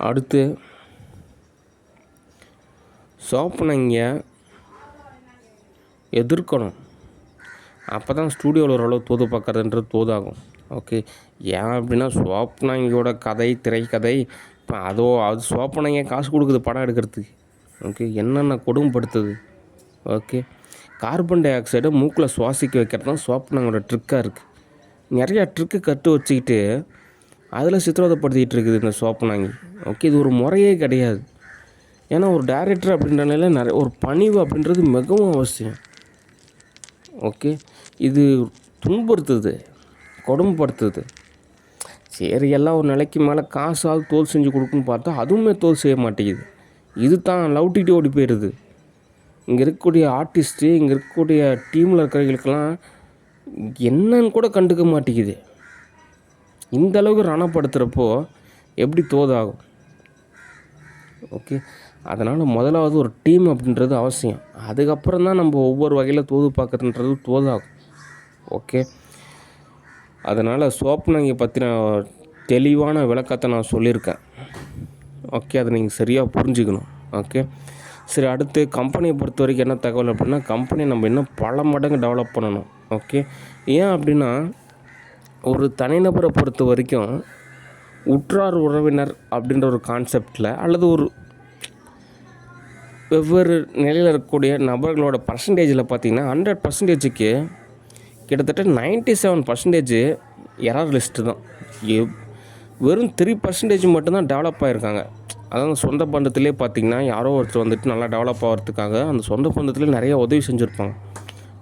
அடுத்து சோப்பனங்க எதிர்க்கணும். அப்போ தான் ஸ்டூடியோவில் ஓரளவு தோது பார்க்குறதுன்றது தோதாகும். ஓகே, ஏன் அப்படின்னா சோப்பனங்கியோட கதை, திரைக்கதை இப்போ அது சோப்பனங்க காசு கொடுக்குது படம் எடுக்கிறதுக்கு. ஓகே, என்னென்ன கொடுமைப்படுத்துது. ஓகே, கார்பன் டை ஆக்சைடை மூக்கில் சுவாசிக்க வைக்கிறது தான் சோப்பனங்களோட ட்ரிக்காக இருக்குது. நிறையா ட்ரிக்கு கற்று வச்சுக்கிட்டு அதில் சித்திரவதைப்படுத்திகிட்டு இருக்குது இந்த சோப்பனாங்கி. ஓகே, இது ஒரு முறையே கிடையாது. ஏன்னா ஒரு டைரக்டர் அப்படின்றனால நிறைய ஒரு பணிவு அப்படின்றது மிகவும் அவசியம். ஓகே, இது துன்புறுத்துது, கொடுமைப்படுத்துது. சரி, எல்லாம் ஒரு நிலைக்கு மேலே காசாவது தோல் செஞ்சு கொடுக்குன்னு பார்த்தா அதுவுமே தோல் செய்ய மாட்டேங்குது. இது தான் லவ்ட்டிகிட்டு ஓடி போயிடுது. இங்கே இருக்கக்கூடிய ஆர்டிஸ்ட்டு, இங்கே இருக்கக்கூடிய டீமில் இருக்கிறவங்களுக்கெல்லாம் என்னன்னு கூட கண்டுக்க மாட்டேங்குது. இந்த அளவுக்கு ரணப்படுத்துகிறப்போ எப்படி தோதாகும். ஓகே, அதனால் முதலாவது ஒரு டீம் அப்படின்றது அவசியம். அதுக்கப்புறம் தான் நம்ம ஒவ்வொரு வகையில் தோது பார்க்குறதுன்றது தோதாகும். ஓகே, அதனால் சோப்பனங்கி பற்றின தெளிவான விளக்கத்தை நான் சொல்லியிருக்கேன். ஓகே, அதை நீங்கள் சரியாக புரிஞ்சுக்கணும். ஓகே, சரி, அடுத்து கம்பெனியை பொறுத்த வரைக்கும் என்ன தகவல் அப்படின்னா, கம்பெனி நம்ம இன்னும் பல மடங்கு டெவலப் பண்ணணும். ஓகே, ஏன் அப்படின்னா ஒரு தனிநபரை பொறுத்த வரைக்கும் உற்றார் உறவினர் அப்படின்ற ஒரு கான்செப்டில் அல்லது ஒரு வெவ்வேறு நிலையில் இருக்கக்கூடிய நபர்களோட பர்சன்டேஜில் பார்த்திங்கன்னா 100%க்கு கிட்டத்தட்ட 97% எரர் லிஸ்ட்டு தான். வெறும் 3% மட்டும்தான் டெவலப் ஆகிருக்காங்க. அதாவது சொந்த பந்தத்திலே பார்த்திங்கன்னா யாரோ ஒருத்தர் வந்துட்டு நல்லா டெவலப் ஆகிறதுக்காக அந்த சொந்த பந்தத்திலே நிறைய உதவி செஞ்சுருப்பாங்க.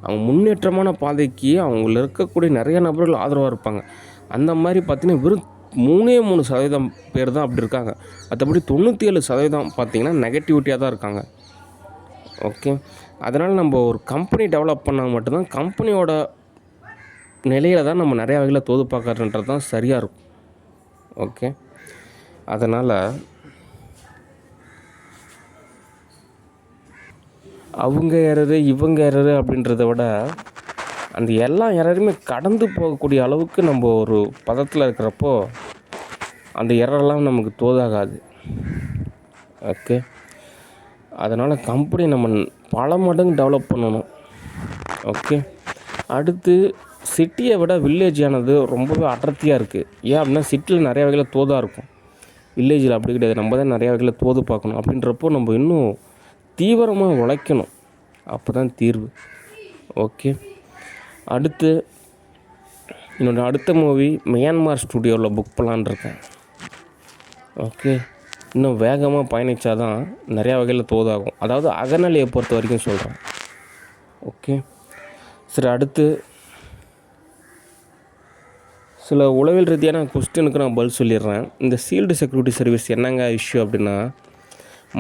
அவங்க முன்னேற்றமான பாதைக்கு அவங்கள இருக்கக்கூடிய நிறைய நபர்கள் ஆதரவாக இருப்பாங்க. அந்த மாதிரி பார்த்திங்கன்னா வெறும் 3% பேர் தான் அப்படி இருக்காங்க. மற்றபடி 97% பார்த்திங்கன்னா நெகட்டிவிட்டியாக தான் இருக்காங்க. ஓகே, அதனால் நம்ம ஒரு கம்பெனி டெவலப் பண்ணால் மட்டும்தான் கம்பெனியோட நிலையில் தான் நம்ம நிறையா வகையில் தோது பார்க்கறதுன்றது தான் சரியாக இருக்கும். ஓகே, அதனால் அவங்க எரரு இவங்க எரரு அப்படின்றத விட அந்த எல்லா எரருமே கடந்து போகக்கூடிய அளவுக்கு நம்ம ஒரு பதத்தில் இருக்கிறப்போ அந்த எரரெல்லாம் நமக்கு தோதாகாது. ஓகே, அதனால் கம்பெனி நம்ம பல மடங்கு டெவலப் பண்ணணும். ஓகே, அடுத்து சிட்டியை விட வில்லேஜ் ஆனது ரொம்பவே அடர்த்தியாக இருக்குது. ஏன் அப்படின்னா சிட்டியில் நிறைய வகையில் தோதாக இருக்கும், வில்லேஜில் அப்படி கிடையாது. நம்ம தான் நிறையா வகையில் தோது பார்க்கணும். அப்படின்றப்போ நம்ம இன்னும் தீவிரமாக உழைக்கணும். அப்போ தான் தீர்வு. ஓகே, அடுத்து என்னோடய அடுத்த மூவி மியான்மார் ஸ்டுடியோவில் புக் பண்ணலான்னு இருக்கேன். ஓகே, இன்னும் வேகமாக பயணித்தா தான் நிறையா வகையில் தோதாகும். அதாவது அகநிலையை பொறுத்த வரைக்கும் சொல்கிறேன். ஓகே, சரி, அடுத்து சில உளவியல் ரீதியான கொஸ்டினுக்கு நான் பதில் சொல்லிடுறேன். இந்த சீல்டு செக்யூரிட்டி சர்வீஸ் என்னங்க இஷ்யூ அப்படின்னா,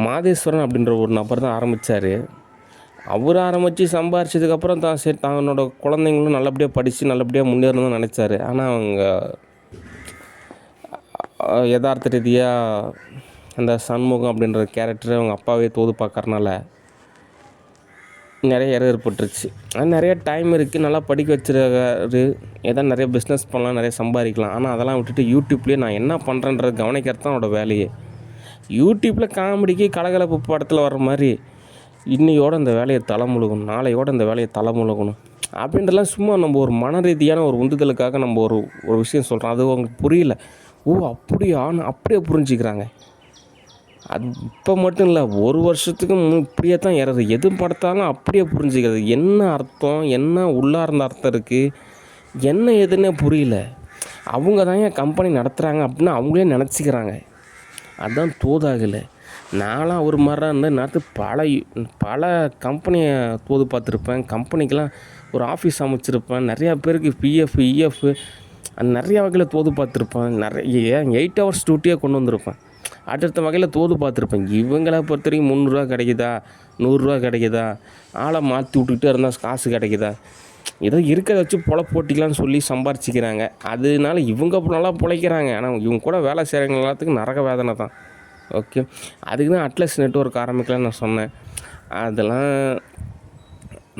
மாதேஸ்வரன் அப்படின்ற ஒரு நபர் தான் ஆரம்பித்தார். அவர் ஆரம்பித்து சம்பாரிச்சதுக்கப்புறம் தான் சரி தன்னோட குழந்தைங்களும் நல்லபடியாக படித்து நல்லபடியாக முன்னேறணும்னு நினச்சாரு. ஆனால் அவங்க யதார்த்த ரீதியாக அந்த சண்முகம் அப்படின்ற கேரக்டர் அவங்க அப்பாவே தோது பார்க்கறனால நிறைய எரர் ஏற்பட்டுருச்சு. ஆனால் நிறைய டைம் இருக்குது, நல்லா படிக்க வச்சுருக்காரு, ஏதாவது நிறைய பிஸ்னஸ் பண்ணலாம், நிறைய சம்பாதிக்கலாம். ஆனால் அதெல்லாம் விட்டுட்டு யூடியூப்லேயே நான் என்ன பண்ணுறேன்றது கவனிக்கிறது தான் அவனோட வேலையே. யூடியூப்பில் காமெடிக்கு கலகலப்பு படத்தில் வர்ற மாதிரி இன்னையோட இந்த வேலையை தலைமுழுகணும், நாளையோட இந்த வேலையை தலைமுழுகணும் அப்படின்றலாம் சும்மா நம்ம ஒரு மன ரீதியான ஒரு உந்துதலுக்காக நம்ம ஒரு விஷயம் சொல்கிறோம். அது அவங்களுக்கு புரியல. ஓ அப்படியான்னு அப்படியே புரிஞ்சுக்கிறாங்க. அது இப்போ மட்டும் இல்லை, ஒரு வருஷத்துக்கு இப்படியே தான் ஏறது. எது படுத்தாலும் அப்படியே புரிஞ்சுக்கிறது. என்ன அர்த்தம், என்ன உள்ளார்ந்த அர்த்தம் இருக்குது, என்ன எதுன்னே புரியல. அவங்க தான் ஏன் கம்பெனி நடத்துகிறாங்க அப்படின்னு அவங்களே நினச்சிக்கிறாங்க. அதுதான் தோதாகலை. நான்லாம் ஒரு மாதிரி இருந்த நேரத்துக்கு பல கம்பெனியை தோது பார்த்துருப்பேன். கம்பெனிக்கெலாம் ஒரு ஆஃபீஸ் அமைச்சிருப்பேன். நிறையா பேருக்கு பிஎஃப் இஎஃப் நிறையா வகையில் தோது பார்த்துருப்பேன். நிறைய 8 hours டியூட்டியே கொண்டு வந்திருப்பேன். அடுத்த வகையில் தோது பார்த்துருப்பேன். இவங்களை பொறுத்த வரைக்கும் 300 கிடைக்குதா, 100 கிடைக்குதா, ஆளை மாற்றி விட்டுக்கிட்டே இருந்தால் காசு கிடைக்குதா, ஏதோ இருக்கிறத வச்சு போட்டிக்கலான்னு சொல்லி சம்பாரிச்சிக்கிறாங்க. அதனால இவங்க நல்லா பிழைக்கிறாங்க. ஆனால் இவங்க கூட வேலை செய்கிறவங்க எல்லாத்துக்கும் நரக வேதனை தான். ஓகே, அதுக்கு தான் அட்லஸ் நெட்வொர்க் ஆரம்பிக்கலான்னு நான் சொன்னேன். அதெல்லாம்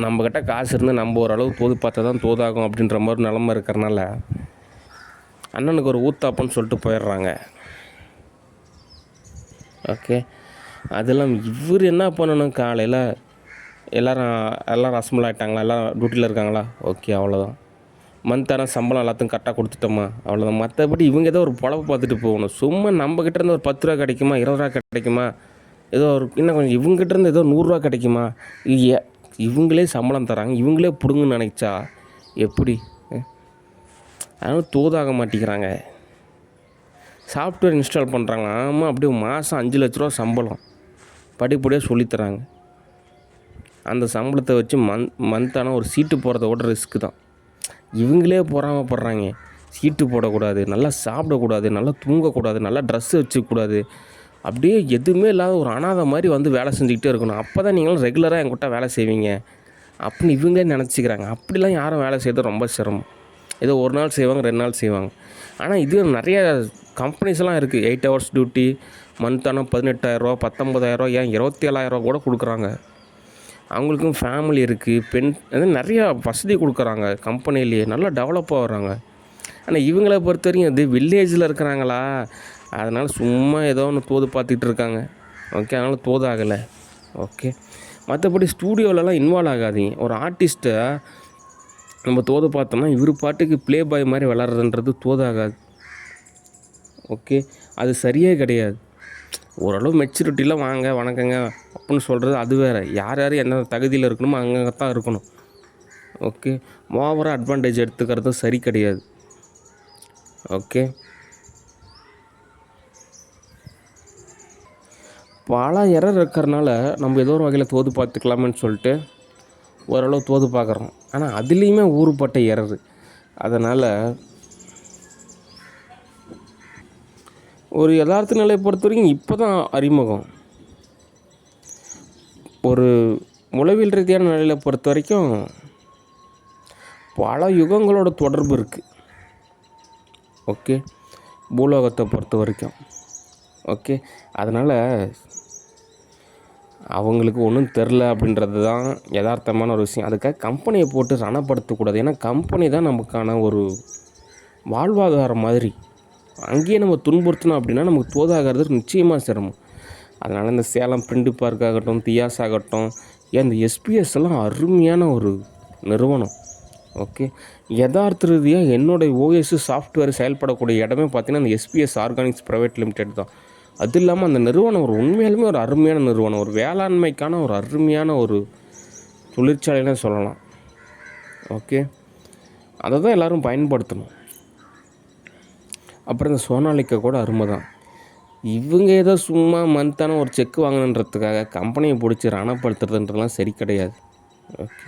நம்மக்கிட்ட காசு இருந்து நம்ம ஓரளவு தோது பார்த்தா தான் தோதாகும் அப்படின்ற மாதிரி நிலமை இருக்கிறனால அண்ணனுக்கு ஒரு ஊத்தாப்பன்னு சொல்லிட்டு போயிடுறாங்க. ஓகே. அதெல்லாம் இவர் என்ன பண்ணணும், காலையில் எல்லோரும் எல்லோரும் அசம்பிள் ஆகிட்டாங்களா, எல்லோரும் டியூட்டியில் இருக்காங்களா, ஓகே அவ்வளோதான். மந்த்தான சம்பளம் எல்லாத்துக்கும் கரெக்டாக கொடுத்துட்டோமா, அவ்வளோதான். மற்றபடி இவங்க ஏதோ ஒரு பொழப்பு பார்த்துட்டு போகணும். சும்மா நம்மக்கிட்ட இருந்து ஒரு 10 ரூபா கிடைக்குமா, 20 ரூபா கிடைக்குமா, ஏதோ ஒரு இன்னும் கொஞ்சம் இவங்ககிட்ட இருந்து ஏதோ 100 ரூபா கிடைக்குமா, இவங்களே சம்பளம் தராங்க, இவங்களே பிடுங்கன்னு நினைச்சா எப்படி? அதனால் தோதாக மாட்டேங்கிறாங்க. சாஃப்ட்வேர் இன்ஸ்டால் பண்ணுறாங்க, ஆமாம், அப்படியே மாதம் 5 லட்ச ரூபா சம்பளம் படிப்படியாக சொல்லித்தராங்க. அந்த சம்பளத்தை வச்சு மந்த்தான ஒரு சீட்டு போகிறத விட ரிஸ்க்கு தான். இவங்களே பொறாமப்படுறாங்க. சீட்டு போடக்கூடாது, நல்லா சாப்பிடக்கூடாது, நல்லா தூங்கக்கூடாது, நல்லா ட்ரெஸ்ஸு வச்சுக்கூடாது, அப்படியே எதுவுமே இல்லாத ஒரு அனாதை மாதிரி வந்து வேலை செஞ்சுக்கிட்டே இருக்கணும். அப்போ தான் நீங்களும் ரெகுலராக என்கிட்ட வேலை செய்வீங்க அப்படின்னு இவங்களே நினச்சிக்கிறாங்க. அப்படிலாம் யாரும் வேலை செய்கிறது ரொம்ப சிரமம். ஏதோ ஒரு நாள் செய்வாங்க, 2 நாள் செய்வாங்க. ஆனால் இது நிறைய கம்பெனிஸ்லாம் இருக்குது. 8 ஹவர்ஸ் டியூட்டி, மந்த்தான 18,000 ரூபா, 19,000 ஏன் 27,000 கூட கொடுக்குறாங்க. அவங்களுக்கும் ஃபேமிலி இருக்குது, நிறையா வசதி கொடுக்குறாங்க கம்பெனிலேயே, நல்லா டெவலப் ஆகுறாங்க. ஆனால் இவங்களை பொறுத்த வரைக்கும் இது வில்லேஜில் இருக்கிறாங்களா, அதனால் சும்மா ஏதோ ஒன்று தோது பார்த்துக்கிட்டு இருக்காங்க. ஓகே, அதனால் தோதாகலை. ஓகே, மற்றபடி ஸ்டூடியோவிலலாம் இன்வால்வ் ஆகாதீங்க. ஒரு ஆர்டிஸ்ட்டை நம்ம தோது பார்த்தோம்னா இவர் பாட்டுக்கு ப்ளே பாய் மாதிரி விளாட்றதுன்றது தோதாகாது. ஓகே, அது சரியே கிடையாது. ஓரளவு மெச்சூரிட்டியில் வாங்க வணக்கங்க அப்படின்னு சொல்கிறது அது வேறு. யார் யார் என்ன தகுதியில் இருக்கணுமோ அங்கே தான் இருக்கணும். ஓகே, ஓவராக அட்வான்டேஜ் எடுத்துக்கிறது சரி கிடையாது. ஓகே, பல எரர் இருக்கிறனால நம்ம ஏதோ ஒரு வகையில் தோது பார்த்துக்கலாமேன்னு சொல்லிட்டு ஓரளவு தோது பார்க்குறோம். ஆனால் அதுலேயுமே ஊறுபட்ட எரரு. அதனால் ஒரு யதார்த்த நிலையை பொறுத்த வரைக்கும் இப்போ தான் அறிமுகம். ஒரு உளவியல் ரீதியான நிலையில் பொறுத்த வரைக்கும் பல யுகங்களோட தொடர்பு இருக்குது. ஓகே, பூலோகத்தை பொறுத்த வரைக்கும். ஓகே, அதனால் அவங்களுக்கு ஒன்றும் தெரில அப்படின்றது தான் யதார்த்தமான ஒரு விஷயம். அதுக்காக கம்பெனியை போட்டு ரணப்படுத்தக்கூடாது. ஏன்னா கம்பெனி தான் நமக்கான ஒரு வாழ்வாதாரம் மாதிரி. அங்கேயே நம்ம துன்புறுத்தணும் அப்படின்னா நமக்கு தோதாகிறது நிச்சயமாக சிரமம். அதனால் இந்த சேலம் பிரிண்ட் பார்க் ஆகட்டும், தியாஸ் ஆகட்டும், ஏன் இந்த எஸ்பிஎஸ் எல்லாம் அருமையான ஒரு நிறுவனம். ஓகே, யதார்த்த ரீதியாக என்னுடைய ஓஎஸ் சாஃப்ட்வேர் செயல்படக்கூடிய இடமே பார்த்திங்கன்னா அந்த எஸ்பிஎஸ் ஆர்கானிக்ஸ் ப்ரைவேட் லிமிடெட் தான். அது இல்லாமல் அந்த நிறுவனம் ஒரு உண்மையாலுமே ஒரு அருமையான நிறுவனம், ஒரு வேளாண்மைக்கான ஒரு அருமையான ஒரு தொழிற்சாலைன்னு சொல்லலாம். ஓகே, அதை தான் எல்லோரும் பயன்படுத்தணும். அப்புறம் இந்த சோனாலிக்கா கூட அருமை தான். இவங்க ஏதோ சும்மா மந்த்தான ஒரு செக் வாங்கணுன்றதுக்காக கம்பெனியை பிடிச்சி ரணப்படுத்துறதுன்றதுலாம் சரி கிடையாது. ஓகே,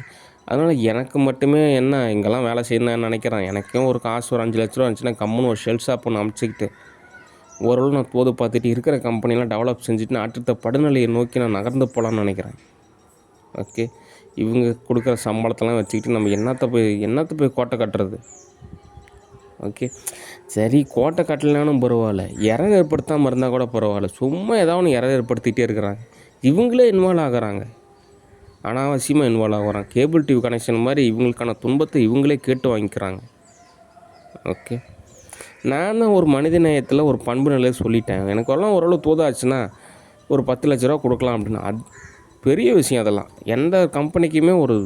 அதனால் எனக்கு மட்டுமே என்ன இங்கெல்லாம் வேலை செய்யணும்னு நினைக்கிறேன். எனக்கும் ஒரு காசு ஒரு 5 லட்ச ரூபா இருந்துச்சுன்னா கம்முன்னு ஒரு ஷெல் ஷாப் ஒன்று அமைச்சிக்கிட்டு ஓரளவு நான் தோது பார்த்துட்டு இருக்கிற கம்பெனிலாம் டெவலப் செஞ்சுட்டு அடுத்த படுநிலையை நோக்கி நான் நகர்ந்து போகலான்னு நினைக்கிறேன். ஓகே, இவங்க கொடுக்குற சம்பளத்தெல்லாம் வச்சுக்கிட்டு நம்ம என்னத்தை போய் கோட்டை கட்டுறது? ஓகே, சரி கோட்டை கட்டலைனாலும் பரவாயில்ல, எரர் ஏற்படுத்தாமல் இருந்தால் கூட பரவாயில்ல. சும்மா ஏதாவது ஒன்று எரர் ஏற்படுத்திகிட்டே இருக்கிறாங்க. இவங்களே இன்வால்வ் ஆகுறாங்க, அனாவசியமாக இன்வால்வ் ஆகுறாங்க. கேபிள் டிவி கனெக்ஷன் மாதிரி இவங்களுக்கான துன்பத்தை இவங்களே கேட்டு வாங்கிக்கிறாங்க. ஓகே, நான் தான் ஒரு மனித நேயத்தில் ஒரு பண்பு நிலையை சொல்லிட்டேன். எனக்கு எல்லாம் ஓரளவு தோதாச்சுன்னா ஒரு 10 லட்ச ரூபா கொடுக்கலாம் அப்படின்னா அது பெரிய விஷயம். அதெல்லாம் எந்த கம்பெனிக்குமே ஒரு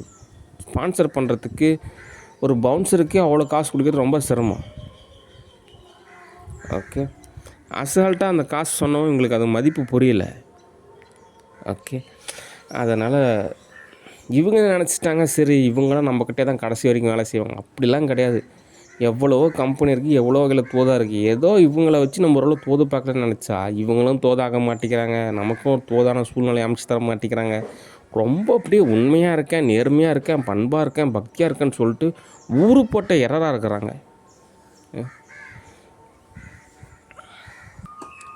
ஸ்பான்சர் பண்ணுறதுக்கு ஒரு பவுன்சருக்கு அவ்வளோ காசு கொடுக்குறது ரொம்ப சிரமம். ஓகே, அசால்ட்டாக அந்த காசு சொன்னவும் இவங்களுக்கு அது மதிப்பு புரியல. ஓகே, அதனால் இவங்க நினச்சிட்டாங்க சரி இவங்களாம் நம்மக்கிட்டே தான் கடைசி வரைக்கும் வேலை செய்வாங்க. அப்படிலாம் கிடையாது. எவ்வளவோ கம்பெனி இருக்குது, எவ்வளோ வகையில் தோதாக இருக்குது. ஏதோ இவங்கள வச்சு நம்ம ஓரளவு தோது பார்க்கலன்னு நினச்சா இவங்களும் தோதாக மாட்டேங்கிறாங்க, நமக்கும் ஒரு தோதான சூழ்நிலை அமைச்சு தர மாட்டேங்கிறாங்க. ரொம்ப அப்படியே உண்மையாக இருக்கேன், நேர்மையாக இருக்கேன், பண்பாக இருக்கேன், பக்தியாக இருக்கேன்னு சொல்லிட்டு ஊருப்பட்ட எரராக இருக்கிறாங்க.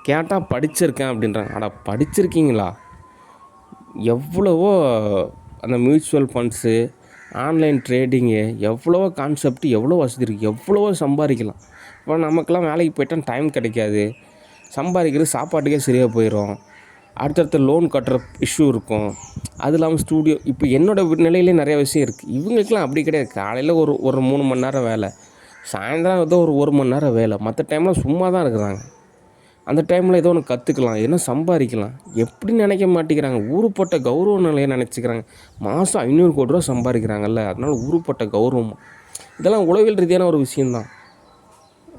கேட்டால் படிச்சிருக்கேன் அப்படின்றாங்க. அட படிச்சிருக்கீங்களா? எவ்வளவோ அந்த மியூச்சுவல் ஃபண்ட்ஸு, ஆன்லைன் ட்ரேடிங்கு, எவ்வளவோ கான்செப்ட், எவ்வளோ வசதி இருக்குது, எவ்வளவோ சம்பாதிக்கலாம். இப்போ நமக்கெல்லாம் வேலைக்கு போயிட்டால் டைம் கிடைக்காது, சம்பாதிக்கிறது சாப்பாட்டுக்கே சரியாக போயிடும். அடுத்தடுத்த லோன் கட்டுற இஷ்யூ இருக்கும். அது இல்லாமல் ஸ்டூடியோ இப்போ என்னோடய நிலையிலே நிறையா விஷயம் இருக்குது. இவங்களுக்கெல்லாம் அப்படி கிடையாது. காலையில் ஒரு 3 மணி நேரம் வேலை, சாயந்தரம் ஏதோ ஒரு 1 மணி நேரம் வேலை, மற்ற டைமில் சும்மா தான் இருக்கிறாங்க. அந்த டைமில் ஏதோ ஒன்று கற்றுக்கலாம், என்ன சம்பாதிக்கலாம், எப்படி நினைக்க மாட்டேங்கிறாங்க. ஊருப்பட்ட கௌரவ நிலையை நினச்சிக்கிறாங்க. மாதம் 500 கோடி ரூபா சம்பாதிக்கிறாங்கல்ல, அதனால் ஊருப்பட்ட கௌரவம். இதெல்லாம் உளவியல் ரீதியான ஒரு விஷயந்தான்.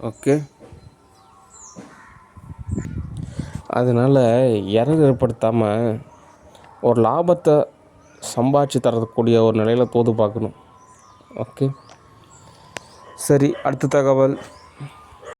ஓகே, அதனால் எரர் ஏற்படுத்தாமல் ஒரு லாபத்தை சம்பாதிச்சு தரக்கூடிய ஒரு நிலையில் தோது பார்க்கணும். ஓகே, சரி, அடுத்த தகவல்.